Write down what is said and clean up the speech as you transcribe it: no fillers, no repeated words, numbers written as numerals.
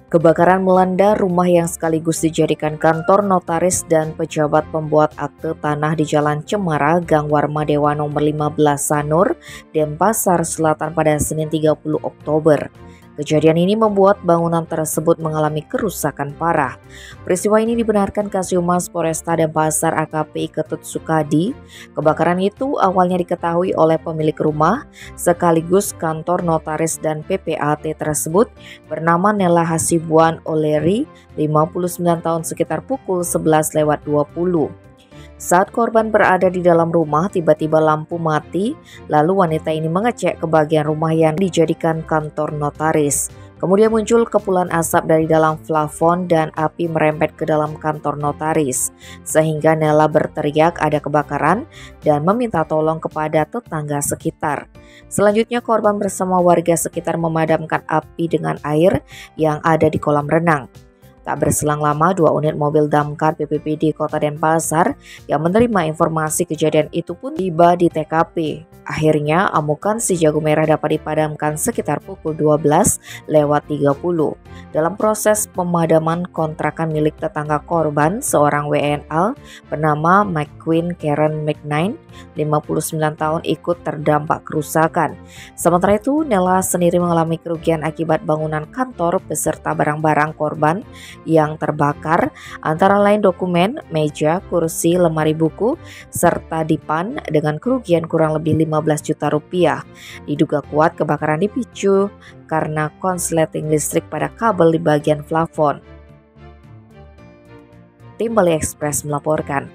Kebakaran melanda rumah yang sekaligus dijadikan kantor notaris dan pejabat pembuat akte tanah di Jalan Cemara, Gang Warma Dewa nomor 15 Sanur, Denpasar Selatan pada Senin 30 Oktober. Kejadian ini membuat bangunan tersebut mengalami kerusakan parah. Peristiwa ini dibenarkan Kasihumas Polresta Denpasar AKP Ketut Sukadi. Kebakaran itu awalnya diketahui oleh pemilik rumah sekaligus kantor notaris dan PPAT tersebut bernama Nela Hasibuan Oleri, 59 tahun sekitar pukul 11:20. Saat korban berada di dalam rumah, tiba-tiba lampu mati, lalu wanita ini mengecek ke bagian rumah yang dijadikan kantor notaris. Kemudian muncul kepulan asap dari dalam plafon dan api merembet ke dalam kantor notaris, sehingga Nela berteriak ada kebakaran dan meminta tolong kepada tetangga sekitar. Selanjutnya korban bersama warga sekitar memadamkan api dengan air yang ada di kolam renang. Tak berselang lama, 2 unit mobil damkar BPBD Kota Denpasar yang menerima informasi kejadian itu pun tiba di TKP. Akhirnya, amukan si jago merah dapat dipadamkan sekitar pukul 12:30. Dalam proses pemadaman, kontrakan milik tetangga korban, seorang WNA bernama McQueen Karen McNine, 59 tahun ikut terdampak kerusakan. Sementara itu, Nela sendiri mengalami kerugian akibat bangunan kantor beserta barang-barang korban yang terbakar, antara lain dokumen, meja, kursi, lemari buku, serta dipan dengan kerugian kurang lebih 15 juta rupiah. Diduga kuat kebakaran dipicu karena konsleting listrik pada kabel di bagian plafon. Tim Bali Express melaporkan.